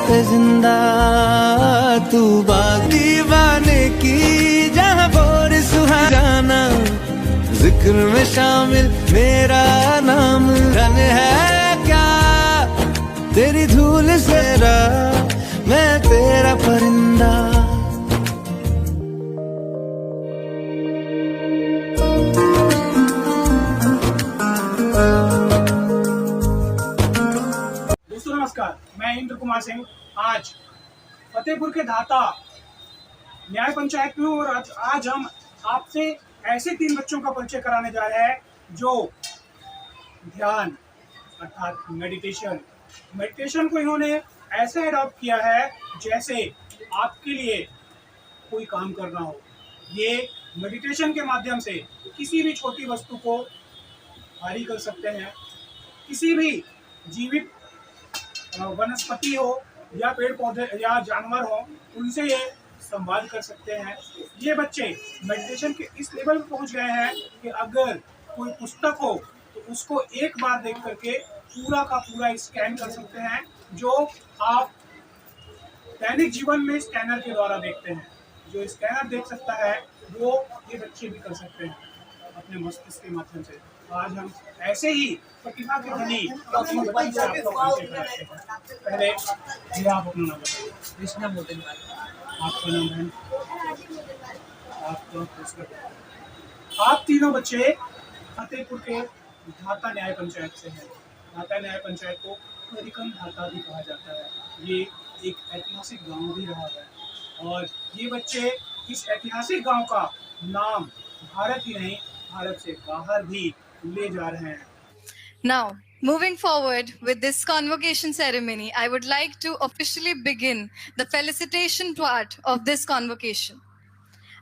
पे जिंदा तू बाग दीवाने की जहाँ बोर सुहाना जिक्र में शामिल मेरा नाम धन है क्या तेरी धूल से मैं तेरा परिंदा। दोस्तों नमस्कार, मैं इंद्र कुमार सिंह आज फतेहपुर के धाता न्याय पंचायत में हूँ और आज हम आपसे ऐसे 3 बच्चों का परिचय कराने जा रहे हैं जो ध्यान अर्थात मेडिटेशन को इन्होंने ऐसे अडॉप्ट किया है जैसे आपके लिए कोई काम करना हो। ये मेडिटेशन के माध्यम से किसी भी छोटी वस्तु को भारी कर सकते हैं, किसी भी जीवित वनस्पति हो या पेड़ पौधे या जानवर हो उनसे ये संवाद कर सकते हैं। ये बच्चे मेडिटेशन के इस लेवल पर पहुंच गए हैं कि अगर कोई पुस्तक हो तो उसको एक बार देख करके पूरा का पूरा स्कैन कर सकते हैं, जो आप दैनिक जीवन में स्कैनर के द्वारा देखते हैं। जो स्कैनर देख सकता है वो ये बच्चे भी कर सकते हैं अपने मस्तिष्क के माध्यम से। आज हम ऐसे ही प्रतिभा के धनी पहले ये आप अपना नाम बताइए। कृष्णा मोदनवाल। आपका नाम है? आप तीनों बच्चे फतेहपुर के धाता न्याय पंचायत से हैं। धाता न्याय पंचायत को परिकम धाता भी कहा जाता है। ये एक ऐतिहासिक गांव भी रहा है और ये बच्चे इस ऐतिहासिक गांव का नाम भारत ही नहीं भारत से बाहर भी ले जा रहे हैं। Now, moving forward with this convocation ceremony, I would like to officially begin the felicitation part of this convocation.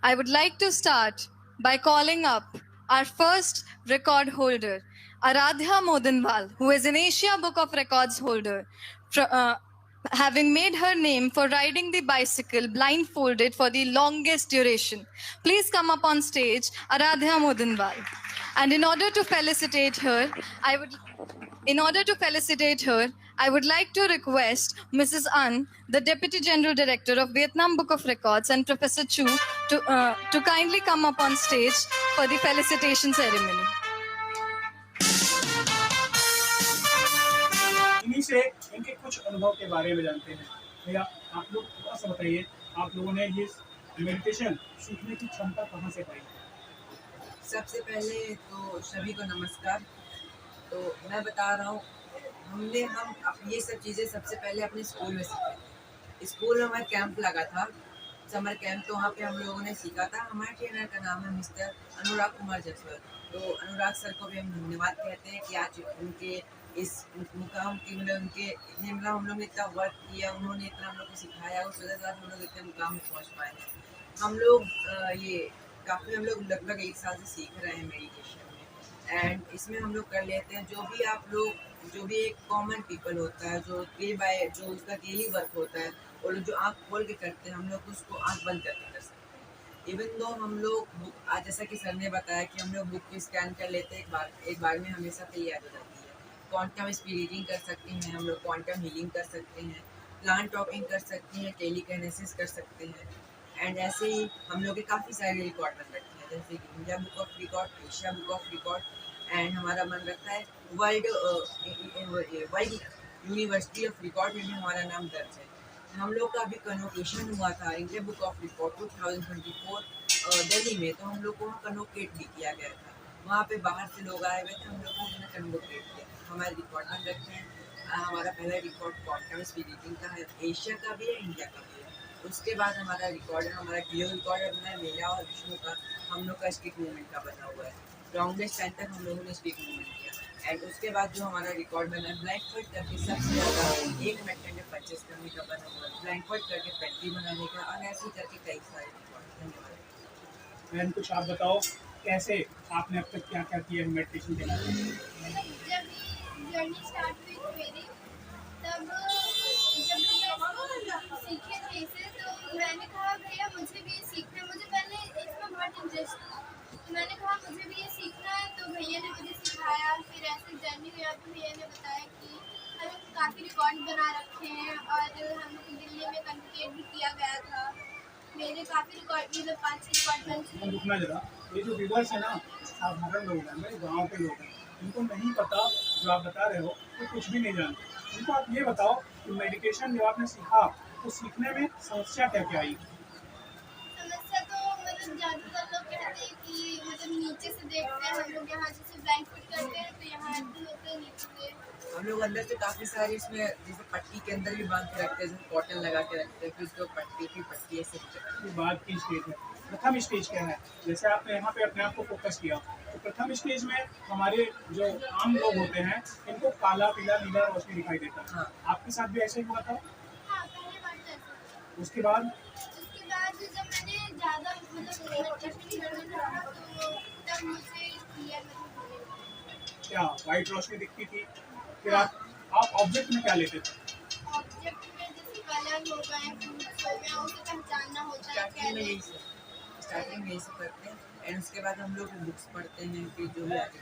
I would like to start by calling up our first record holder, Aradhya Modanwal, who is an Asia Book of Records holder, having made her name for riding the bicycle blindfolded for the longest duration. Please come up on stage, Aradhya Modanwal. And in order to felicitate her, I would like to request Mrs. An, the Deputy General Director of Vietnam Book of Records, and Professor Chu to kindly come up on stage for the felicitation ceremony. इन्हीं से इनके कुछ अनुभव के बारे में जानते हैं। भैया आप लोग थोड़ा सा बताइए, आप लोगों ने ये मेडिटेशन सीखने की क्षमता कहाँ से पाई? सबसे पहले तो सभी को नमस्कार। तो मैं बता रहा हूँ, हम ये सब चीज़ें सबसे पहले अपने स्कूल में सीखी। स्कूल में हमारा कैंप लगा था, समर कैंप, तो वहाँ पे हम लोगों ने सीखा था। हमारे ट्रेनर का नाम है मिस्टर अनुराग कुमार जसवल। तो अनुराग सर को भी हम धन्यवाद कहते हैं कि आज उनके इस मुकाम की उनके हम लोग ने इतना वर्क किया, उन्होंने इतना हम लोग को सिखाया, उस वजह से हम लोग इतने मुकाम में पहुँच पाए हैं। हम लोग हम लोग लगभग 1 साल से सीख रहे हैं मेडिटेशन में। एंड इसमें हम लोग कर लेते हैं जो भी एक कॉमन पीपल होता है, जो उसका डेली वर्क होता है, वो लोग जो आँख खोल के करते हैं, हम लोग उसको आँख बंद करके कर सकते हैं। इवन दो हम लोग आज जैसा कि सर ने बताया कि हम लोग बुक को स्कैन कर लेते हैं, एक बार में हमेशा पे याद हो जाती है। क्वांटम स्पीड रीडिंग कर सकते हैं, हम लोग क्वांटम हीलिंग कर सकते हैं, प्लांट टॉपिंग कर सकते हैं, टेलीकाइनेसिस कर सकते हैं। एंड ऐसे ही हम लोग के काफ़ी सारे रिकॉर्ड बन रखे हैं, जैसे कि India book of record, Asia book of record, and हमारा बन रखा है वर्ल्ड यूनिवर्सिटी ऑफ रिकॉर्ड में भी हमारा नाम दर्ज है। हम लोग का अभी कन्वोकेशन हुआ था India book of record 2024 Delhi में, तो हम लोग को वहाँ कन्वोकेट भी किया गया था। वहाँ पे बाहर से लोग आए हुए थे, हम लोग को उन्होंने कन्वोकेट किया। हमारे रिकॉर्ड बन रखे हैं। हमारा पहला रिकॉर्ड क्वांटम स्पीड रीडिंग का है, एशिया का भी है, इंडिया का भी है। उसके बाद हमारा रिकॉर्ड है, हमारा गियो रिकॉर्ड बना है मेला और विष्णु का, हम लोग का स्टिक मूवमेंट का बना हुआ है। लॉन्गेस्ट टाइम तक हम लोगों ने स्टिक मूवमेंट किया। एंड उसके बाद जो हमारा रिकॉर्ड बना है ब्लाइंड फोल्ड करके सबसे ज़्यादा 1 मिनट में 25 करने का बना हुआ है, ब्लाइंड फोल्ड करके 20 बनाने का, और ऐसे करके कई सारे रिकॉर्ड। धन्यवाद। मैम कुछ आप बताओ, कैसे आपने अब तक क्या क्या किया मेडिटेशन के लिए? जब जर्नी स्टार्ट हुई मेरी, तब जब सीखे थे इसे, तो मैंने कहा भैया मुझे भी ये सीखना है। मुझे पहले इसमें बहुत इंटरेस्ट था, तो मैंने कहा मुझे भी ये सीखना है। तो भैया ने मुझे सिखाया, फिर ऐसे जर्नी हुई। तो भैया ने बताया कि हमें काफ़ी रिकॉर्ड बना रखे हैं और हम दिल्ली में कन्वोकेट भी किया गया था। मेरे काफ़ी रिकॉर्ड मतलब 5 रिकॉर्ड बन चुके हैं। रुकना जरा, ये जो व्यूवर्स है ना साधारण लोग हैं, मेरे गाँव के लोग हैं, इनको नहीं पता जो आप बता रहे हो, वो कुछ भी नहीं जानते। उनको आप ये बताओ कि मेडिटेशन जो आपने सीखा तो सीखने में समस्या क्या क्या आई? समस्या तो मतलब ज़्यादातर लोग कहते हैं कि मतलब नीचे से देखते हैं, हम लोग यहाँ जैसे ब्लाइंड फुट करते हैं तो यहाँ ऐसे होते हैं नीचे से। हम लोग अंदर से काफ़ी सारी इसमें जैसे पट्टी के अंदर भी बांध के रखते हैं, जैसे कॉटन लगा के रखते हैं, फिर उसको पट्टी ऐसे ये बात की स्टेज है। प्रथम स्टेज क्या है? जैसे आपने यहाँ पे अपने आप को फोकस किया, तो प्रथम स्टेज में हमारे जो आम लोग होते हैं इनको काला पीला नीला रोशनी दिखाई देता है। हाँ। आपके साथ भी ऐसे ही हुआ था? हाँ, पहले बार तो ऐसा था। उसके बाद उसके बाद जब मैंने ज़्यादा मतलब मेडिटेशन करना था तो तब मुझे क्लियर मतलब होने लगा। क्या वाइट रोशनी दिखती थी? फिर आप ऑब्जेक्ट में क्या लेते थे? ऑब्जेक्ट में जैसे कलर हो गए, फ्रूट्स हो गए, उसे पहचानना होता है स्टार्टिंग में यही से करते हैं, एंड उसके बाद हम लोग बुक्स पढ़ते हैं कि जो भी आगे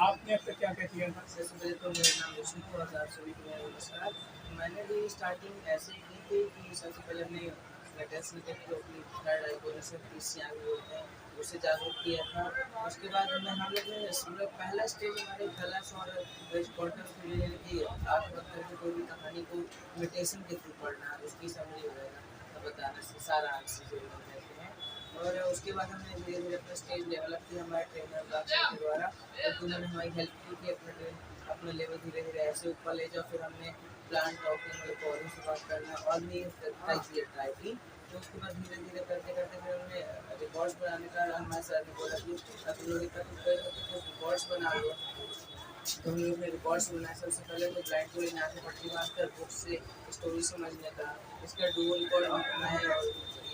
आपने अब तक क्या क्या किया था? सबसे पहले तो मेरा नाम रोशन है और आप सभी को मेरा नमस्कार। मैंने भी स्टार्टिंग ऐसे ही की थी कि सबसे पहले हमने लेटेस्ट जो अपनी थर्ड आई को पीसीआर बोलते हैं उससे जागरूक किया था। उसके बाद हम लोग ने पहला स्टेज हमारे कलर्स और रिपोर्टर्स के लिए कि आप करके कोई भी कहानी को इमिटेशन के थ्रू पढ़ना, उसकी समझ वगैरह बताना से सारा आंसर जो रहते हैं। और उसके बाद हमने धीरे धीरे अपना स्टेज डेवलप किया हमारे ट्रेनर के द्वारा, और उन्होंने हमारी हेल्प की कि अपना लेवल धीरे धीरे ऐसे ऊपर ले जाओ। फिर हमने प्लांट टॉकिंग वाले पौधों से बात करना और भी ट्राई की। तो उसके बाद धीरे धीरे करते करते फिर हमने रिकॉर्ड्स बनाने का हमारे सर ने बोला कि तुम लोग इतना प्रिपेयर होते तो रिकॉर्ड्स बना लो। तो हम लोग ने रिकॉर्ड्स बनाया। सबसे पहले तो ब्लाइंड को लेना है, पट्टी बांध कर बुक से स्टोरी समझने का, इसका डुअल रिकॉर्ड बनना है और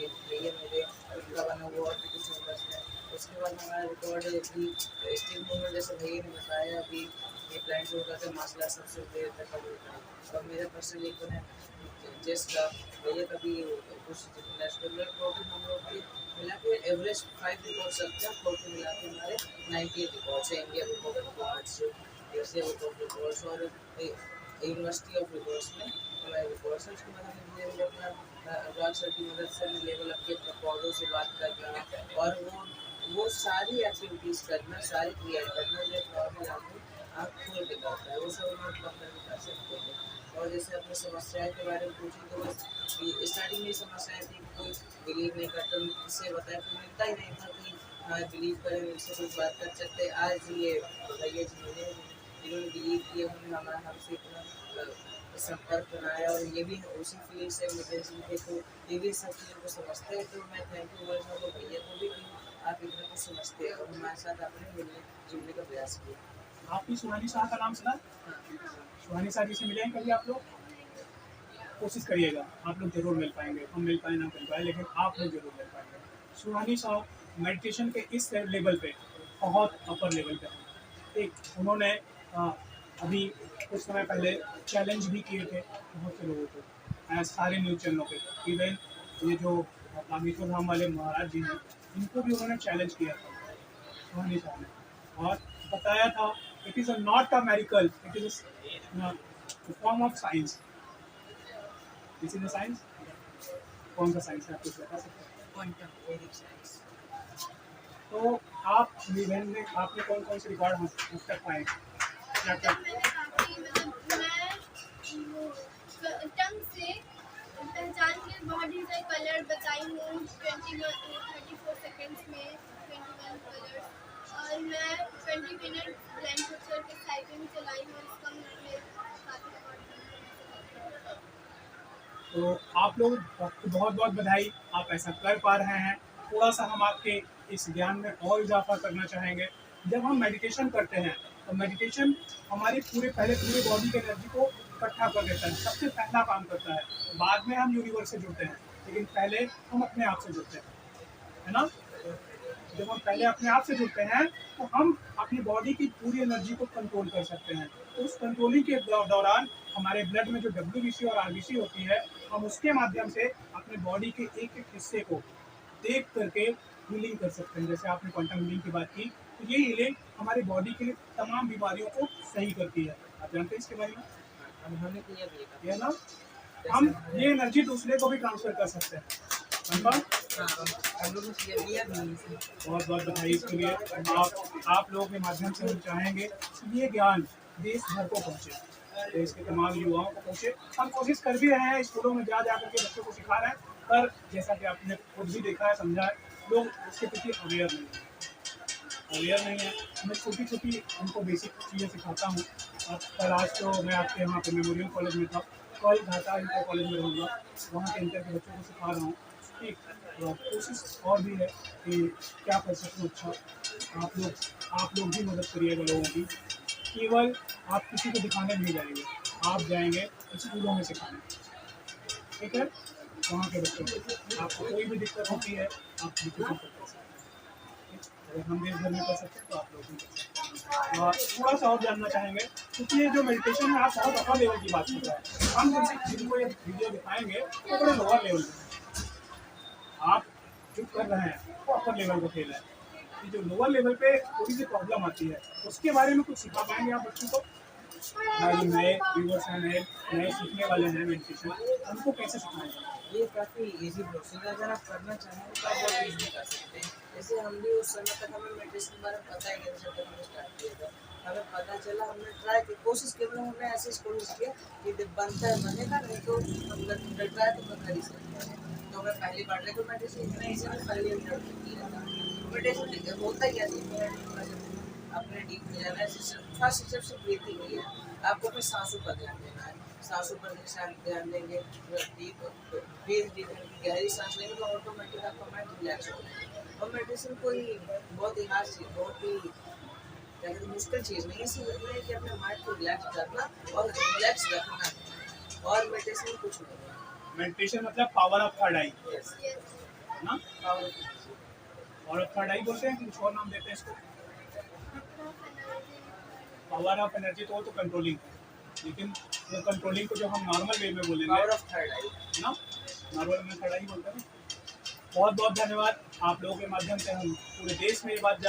ये मेरे उनका बना हुआ और भी कुछ फोकस है। उसके बाद हमारा रिकॉर्ड भी स्टीम मूवमेंट जैसे भैया ने बताया अभी ये ब्लाइंड होगा तो मार्शल आर्ट सबसे देर तक होता है। और मेरा पर्सनल एक है जिसका भैया कभी कुछ नेशनल ट्रॉफी हम लोग की मिला के एवरेज 5 रिकॉर्ड सकते हैं, ट्रॉफी मिला के हमारे 98 रिकॉर्ड्स है India book of records, Asia book of records और यूनिवर्सिटी ऑफ रिकॉर्ड्स में हमारे रिकॉर्ड्स है। उसके बाद हमें धीरे धीरे अपना अनुराग सर की मदद से हमें लेवल अप के पौधों से बात करना और वो सारी एक्टिविटीज़ करना, सारी क्रिएट करना जो नॉर्मल आदमी आप खोल के करता है वो सब हम पकड़ के कर सकते हैं। और जैसे अपनी समस्याएं के बारे में पूछी तो स्टार्टिंग में समस्याएं थी कि कोई बिलीव नहीं करता, किससे बताया कोई मिलता ही नहीं था कि हाँ बिलीव करें इनसे कोई बात कर सकते। आज ये भैया जी जिन्होंने बिलीव किया उन्होंने हमारा हमसे इतना संपर्क बनाया और ये भी उसी फील्ड से मेडिटेशन थे तो ये भी सब चीज़ों को समझते हैं। तो मैं थैंक यू बोलना चाहूँगा भैया को भी कि आप इतना कुछ समझते हैं और हमारे साथ आपने मिलने जुड़ने का प्रयास किया। आपने सुहानी शाह का नाम सुना? सुहानी शाह जी से मिले हैं कभी आप लोग? कोशिश करिएगा, आप लोग जरूर मिल पाएंगे। हम मिल पाए ना मिल पाए लेकिन आप लोग जरूर मिल पाएंगे। सुहानी शाह मेडिटेशन के इस लेवल पे बहुत अपर लेवल पे हैं। एक उन्होंने अभी कुछ समय पहले चैलेंज भी किए थे बहुत से लोगों को सारे न्यूज़ चैनलों पे। इवन ये जो बागेश्वर धाम वाले महाराज जी हैं इनको भी उन्होंने चैलेंज किया था सुहानी शाह ने और बताया था it is not a miracle, it is form of science. This is science. कौन सा साइंस है आप कुछ बता सकते हैं? क्वांटम वैदिक साइंस। तो आप आपने कौन कौन से रिकॉर्ड हासिल कर पाए? क्या क्या? मैंने काफ़ी मतलब मैं वो टंग से पहचान के बहुत ढेर सारे कलर बताई हूँ 34 सेकेंड्स में 21 कलर्स और मैं 20 मिनट ब्लाइंड पिक्चर के साइकिल चलाई हूँ। इसका मेरे काफ़ी रिकॉर्ड। तो आप लोग बहुत बहुत बधाई, आप ऐसा कर पा रहे हैं। थोड़ा सा हम आपके इस ज्ञान में और इजाफा करना चाहेंगे। जब हम मेडिटेशन करते हैं तो मेडिटेशन हमारी पूरे बॉडी के एनर्जी को इकट्ठा कर देता है, सबसे पहला काम करता है। बाद में हम यूनिवर्स से जुड़ते हैं लेकिन पहले हम अपने आप से जुड़ते हैं, है ना? जब हम पहले अपने आप से जुड़ते हैं तो हम अपनी बॉडी की पूरी एनर्जी को कंट्रोल कर सकते हैं। तो उस कंट्रोलिंग के दौरान हमारे ब्लड में जो WBC और RBC होती है हम उसके माध्यम से अपने बॉडी के एक एक हिस्से को देख करके हीलिंग कर सकते हैं। जैसे आपने क्वांटम हीलिंग की बात की तो ये हीलिंग हमारी बॉडी के तमाम बीमारियों को सही करती है। आप जानते हैं इसके बारे में? हमने तो ये देखा। ये ना हम ये एनर्जी दूसरे को भी ट्रांसफर कर सकते हैं। कंफर्म? हम लोग को ये भी है। बहुत बहुत बधाई इसके लिए। आप लोगों के माध्यम से हम चाहेंगे कि ये ज्ञान देश भर को पहुँचे, देश के तमाम युवाओं को पहुँचे। हम कोशिश कर भी रहे हैं, स्कूलों में जा करके बच्चों को सिखा रहे हैं, पर जैसा कि आपने खुद भी देखा है, समझा है, लोग उसके प्रति अवेयर नहीं है। मैं छोटी छोटी उनको बेसिक चीज़ें सिखाता हूँ। कल आज तो मैं आपके यहाँ पे मेमोरियल कॉलेज में था, कल घाटा इंटर कॉलेज में रहूँगा, वहाँ के इंटर के बच्चों को सिखा रहा हूँ। एक कोशिश और भी है कि क्या कर सकूँ अच्छा। आप लोग भी मदद करिएगा लोगों की। केवल आप किसी को दिखाने नहीं जाएंगे, आप जाएंगे स्कूलों में सिखाने, ठीक है? वहाँ के बच्चों को आपको कोई भी दिक्कत होती है आप बिल्कुल कर सकते हैं। अगर हम देश भर में कर सकते हैं तो आप लोग भी कर सकते हैं। और थोड़ा सा और जानना चाहेंगे, क्योंकि ये जो मेडिटेशन है आप बहुत अपर लेवल की बात कर रहे हैं। हम जिनको ये वीडियो दिखाएंगे वो थोड़ा लोअर लेवल पे, आप जो कर रहे हैं वो अपर लेवल का खेल है। ये जो लोअर लेवल पे थोड़ी सी प्रॉब्लम आती है, उसके बारे में कुछ सिखा पाएंगे आप बच्चों को? जो नए व्यूवर्स हैं, नए सीखने वाले हैं मेडिटेशन, उनको कैसे सिखाएंगे? ये काफ़ी इजी प्रोसेस है। अगर आप करना चाहें तो आप बहुत ईजी कर सकते हैं। जैसे हम भी उस समय तक हमें मेडिटेशन के बारे में पता ही नहीं, जब तक हमने स्टार्ट किया था हमें पता चला, हमने ट्राई की, कोशिश की, हमने ऐसे कोशिश किया कि जब बनता है बनेगा, नहीं तो हम ट्राई तो कर ही सकते हैं। तो हमें पहली बार देखो मेडिटेशन इतना ईजी में पहले किया था। मेडिटेशन होता ही है, अपने डीप में जाना है। फर्स्ट स्टेप से ब्रीथिंग ही है, आपको अपने सांसों पर ध्यान देना है। सांसों पर ध्यान देंगे, गहरी सांस लेंगे तो ऑटोमेटिक आपका माइंड रिलैक्स हो जाएगा। और मेडिटेशन कोई बहुत ही खास चीज़, बहुत ही क्या कहते हैं मुश्किल चीज़ नहीं है। सिर्फ है कि अपने माइंड को रिलैक्स करना और रिलैक्स रखना, और मेडिटेशन कुछ नहीं है। मेडिटेशन मतलब पावर ऑफ थर्ड आई ना? पावर ऑफ थर्ड आई बोलते हैं कि कुछ और नाम देते हैं इसको? पावर ऑफ एनर्जी तो वो तो कंट्रोलिंग, लेकिन वो कंट्रोलिंग को जो हम नॉर्मल वे में बोलेंगे पावर ऑफ थर्ड आई ना, नॉर्मल में थर्ड आई बोलते हैं। बहुत बहुत धन्यवाद। आप लोगों के माध्यम से हम पूरे देश में ये बात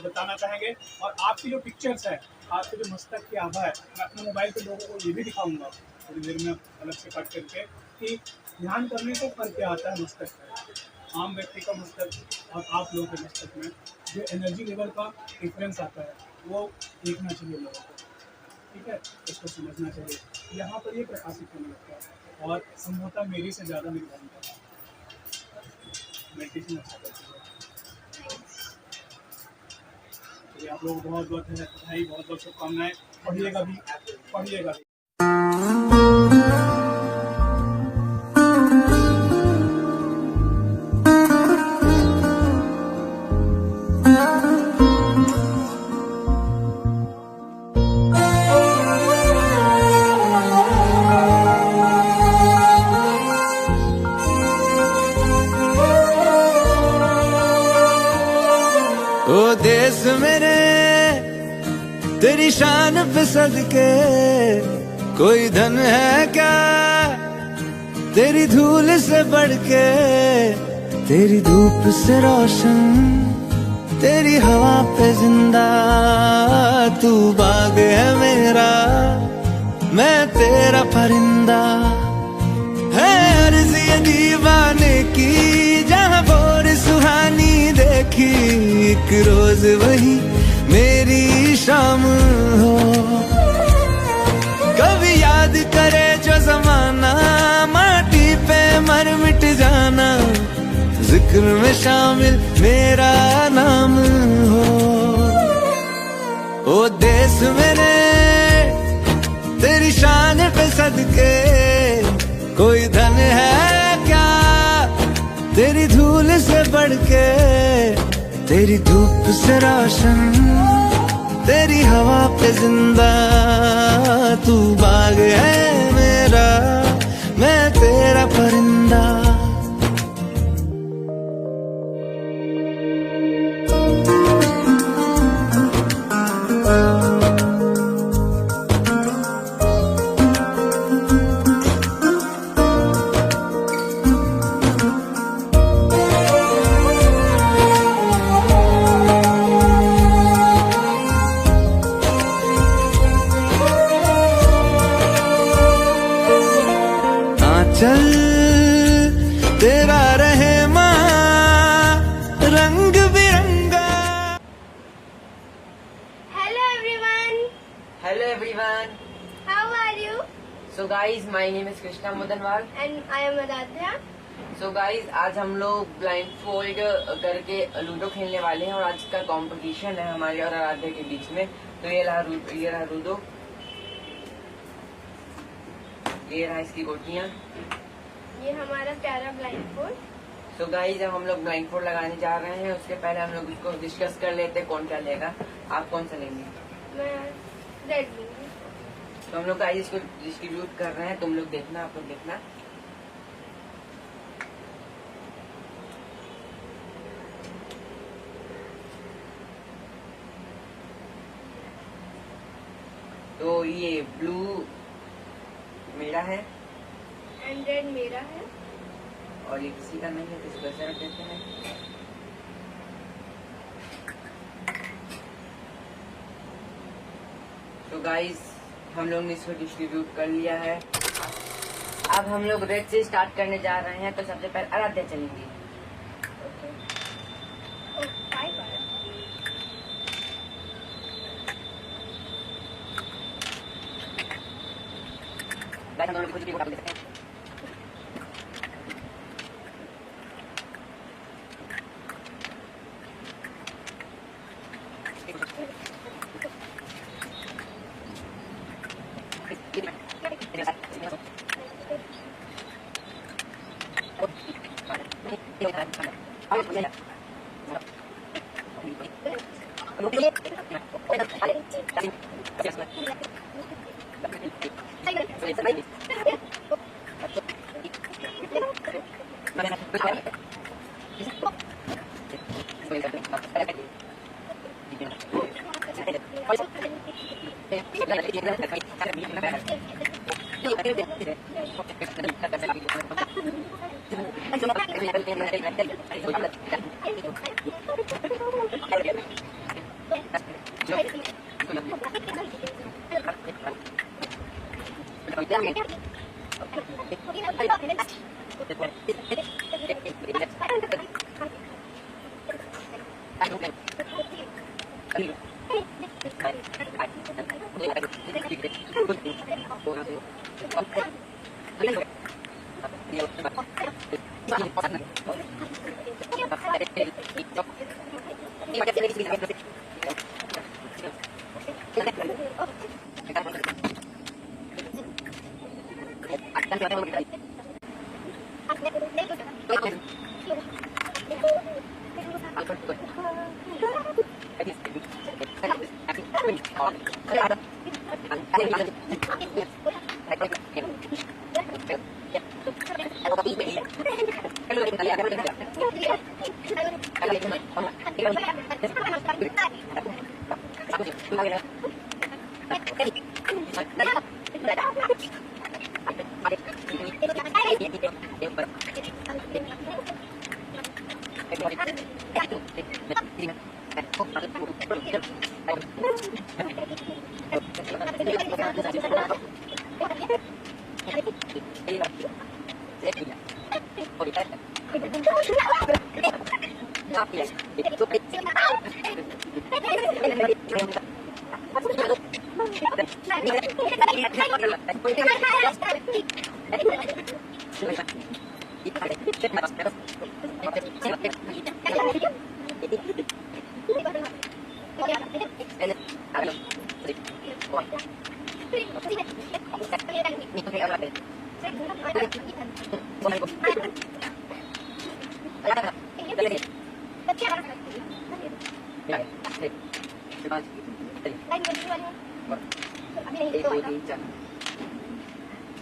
बताना चाहेंगे। और आपकी जो पिक्चर्स है, आपके जो मस्तक की आभा है, मैं अपने मोबाइल पे लोगों को ये भी दिखाऊंगा थोड़ी देर में अलग से कट करके, कि ध्यान करने से फर्क क्या आता है मस्तक में, आम व्यक्ति का मस्तक और आप लोगों के मस्तक में जो एनर्जी लेवल का डिफरेंस आता है, वो देखना चाहिए लोगों को, ठीक है? इसको समझना चाहिए। यहाँ पर ये प्रकाशित होने लगता है और संभवतः मेरी से ज़्यादा निगरानी करता है। मेडिटेशन अच्छा करती है। तो आप लोग बहुत बहुत बधाई, बहुत बहुत शुभकामनाएं। पढ़िएगा भी। ओ देश मेरे तेरी शान पे सदके, कोई धन है क्या तेरी धूल से बढ़ के, तेरी धूप से रोशन, तेरी हवा पे जिंदा, तू बाग है मेरा, मैं तेरा परिंदा। है अर्ज़ ये दीवाने की, जहाँ बोर सुहानी देखी, एक रोज वही मेरी शाम हो। कभी याद करे जो जमाना, माटी पे मर मिट जाना, जिक्र में शामिल मेरा नाम हो। ओ देश मेरे तेरी शान पे सदके, कोई धन है क्या तेरी धूल से बढ़ के, तेरी धूप से रोशन, तेरी हवा पे जिंदा, तू बाग है मेरा, मैं तेरा परिंदा। Hello everyone. How are you? So guys, my name is Krishna Mudanwal. And I am Aradhya. So guys, आज हम लोग ब्लाइंड फोल्ड करके लूडो खेलने वाले हैं और आज का कंपटीशन है हमारे और आराध्या के बीच में। तो ये रहा लूडो, ये रहा इसकी गोटियाँ। ये हमारा प्यारा ब्लाइंड फोल्ड। तो गाइस, अब हम लोग ब्लाइंड फोल्ड लगाने जा रहे हैं। उसके पहले हम लोग इसको डिस्कस कर लेते हैं कौन क्या लेगा। आप कौन सा लेंगे? मैं रेड लूंगी। तो हम लोग गाइस इसको डिस्ट्रीब्यूट कर रहे हैं, तुम लोग देखना, आप लोग देखना। तो ये ब्लू मेरा है एंड रेड मेरा है। और ये किसी का नहीं है, तो इसको ऐसे रख देते हैं। तो गाइस, हम लोग ने इसको डिस्ट्रीब्यूट कर लिया है। अब हम लोग रेड से स्टार्ट करने जा रहे हैं। तो सबसे पहले आराध्या चलेंगी। हम दोनों कुछ भी दे सकते हैं।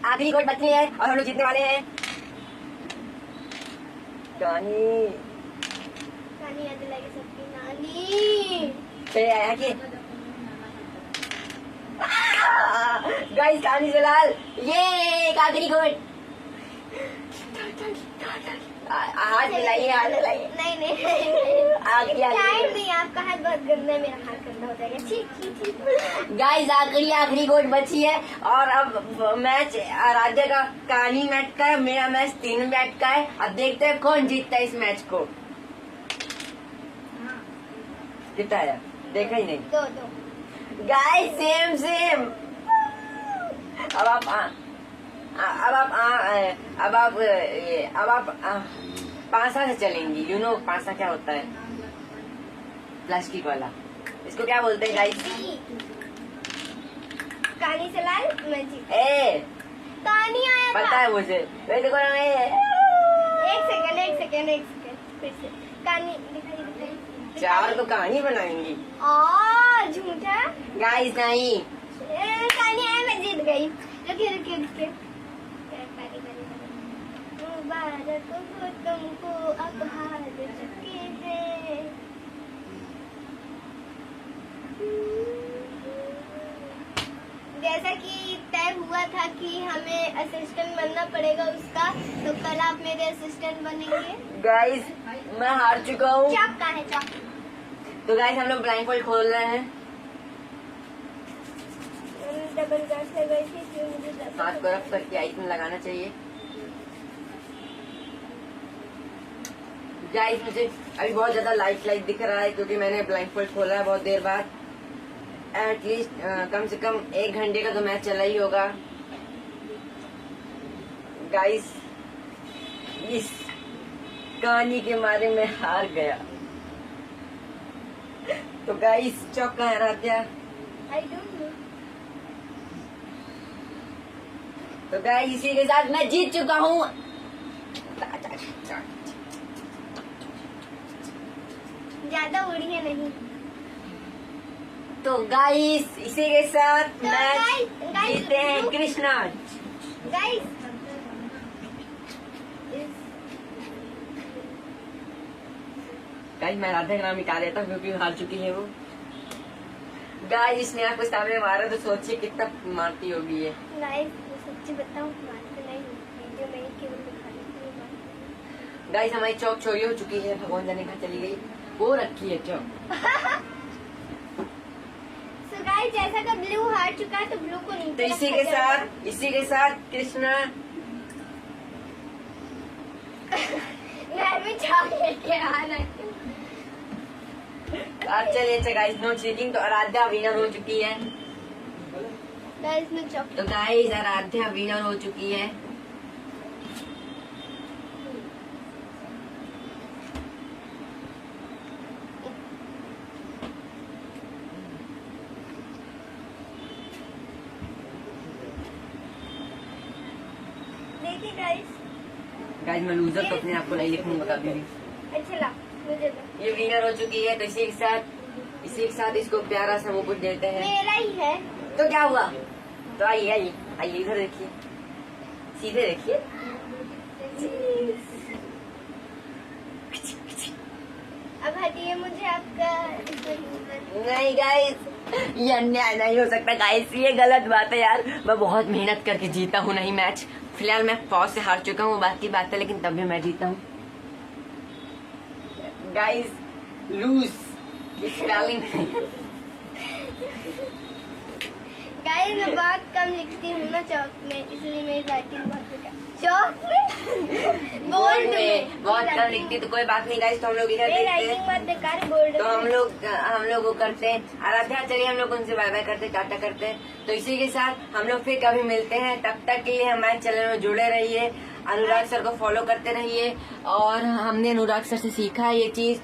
आखिरी गोट बचनी है और हम लोग जीतने वाले हैं। नानी याद लगे सबकी नानी। आया कि गाइस, कहानी से लाल, ये आखिरी गोट। हाथ मिलाइए, हाथ मिलाइए। नहीं आखिरी नहीं, आपका हाथ बहुत गंदा है, मेरा हाथ गंदा हो जाएगा। ठीक। गाइस, आखिरी गोट बची है और अब मैच आराध्या का कहानी मैच का है, मेरा मैच 3 मैच का है। अब देखते हैं कौन जीतता है इस मैच को। कितना है? देखा ही नहीं। 2-2 गाइस सेम सेम। अब आप पासा से चलेंगी। यू नो पासा क्या होता है? प्लास्टिक वाला। इसको क्या बोलते हैं गाइस? कहानी से लाल मस्जिद। ए कहानी आया था। पता है मुझे। मैं देखो ना एक सेकंड फिर से कहानी दिखाई। चावल तो कहानी बनाएंगी। झूठा गाइस नहीं। कहानी आया, मैं जीत गई। रुकिए मुबारक हो तुमको, अब हार चुके हैं। जैसा कि तय हुआ था कि हमें असिस्टेंट बनना पड़ेगा उसका, तो कल आप मेरे असिस्टेंट बनेंगे। गाइस मैं हार चुका हूँ। चॉक कहाँ है? चॉक। तो गाइस हम लोग ब्लाइंडफोल्ड खोल रहे हैं। डबल गार्ड से गई थी, क्यों मुझे हाथ को रफ करके आइकन लगाना चाहिए। गाइस मुझे अभी बहुत ज्यादा लाइट दिख रहा है क्योंकि मैंने ब्लाइंडफोल्ड खोला है बहुत देर बाद। एटलीस्ट कम से कम 1 घंटे का तो मैच चला ही होगा। गाइस इस कहानी के मारे में हार गया। तो गाइस चौका है रात्या। I don't know. तो गाइस इसी के साथ मैं जीत चुका हूँ। ज्यादा उड़िए नहीं। तो गाइस इसी के साथ तो मैच guys, जीते हैं कृष्णा। गाइस गाइस मैं राधा का नाम मिटा देता हूँ क्योंकि हार चुकी है वो। गाइस इसने आपको सामने मारा तो सोचिए कितना मारती होगी ये। गाइस सच्ची बताऊं, मारते नहीं, वीडियो में ही केवल दिखाने के लिए मारते। गाइस हमारी चौक चोरी हो चुकी है। भगवान जाने कहाँ चली गई। वो रखी है चौक। सो गाइस जैसा कि ब्लू हार चुका है तो ब्लू को नीचे तो इसी के साथ कृष्णा मैं भी चाक लेके आ रही हूँ। अब चलिए अच्छा गाइस नो चीटिंग। तो आराध्या विनर हो चुकी है। गाइस मैं चॉक। तो गाइस आराध्या विनर हो चुकी है। देखिए गाइस, गाइस मैं लूजर तो अपने आप को नहीं लिखूंगा कभी भी। अच्छा ला मुझे दो। ये विनर हो चुकी है। तो इसी के साथ इसको प्यारा सा मुकुट देते हैं। मेरा ही है। तो क्या हुआ? तो आइए इधर देखिए, सीधे देखिए। अब हटिए मुझे आपका। नहीं गाइस ये अन्याय नहीं हो सकता। गाइस ये गलत बात है यार। मैं बहुत मेहनत करके जीता हूँ नहीं मैच। फिलहाल मैं पॉज से हार चुका हूँ, बात की बात है, लेकिन तब भी मैं जीता हूँ। Guys loose spelling. गाइस मैं बहुत कम लिखती हूँ ना चौक में, इसलिए मेरी राइटिंग बहुत बेकार। चौक में बोल्ड में बहुत कम लिखती। तो कोई बात नहीं गाइस। तो हम लोग इधर मेरी देखते राइटिंग हैं। बहुत बेकार है बोल्ड तो में। हम लोग वो करते हैं। आराध्या चलिए हम लोग उनसे बाय बाय करते हैं, टाटा करते हैं। तो इसी के साथ हम लोग फिर कभी मिलते हैं। तब तक के लिए हमारे चैनल में जुड़े रहिए, अनुराग सर को फॉलो करते रहिए। और हमने अनुराग सर से सीखा है ये चीज।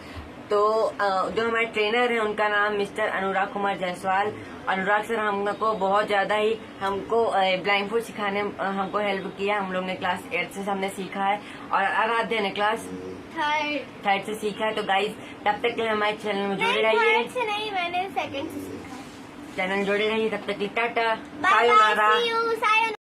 तो जो हमारे ट्रेनर हैं उनका नाम मिस्टर अनुराग कुमार जायसवाल। अनुराग सर हमको बहुत ज्यादा ही हमको ब्लाइंडफोल्ड सिखाने हमको हेल्प किया। हम लोग ने क्लास 8 से हमने सीखा है और आराध्या ने क्लास 3rd से सीखा है। तो गाइस तब तक के लिए हमारे चैनल में जुड़े रहिए। थर्ड से नहीं, मैंने सेकंड से सीखा। चैनल जुड़े रहिए। तब तक के लिए टाटा, बाय बाय, सायोनारा। See you, sayonara.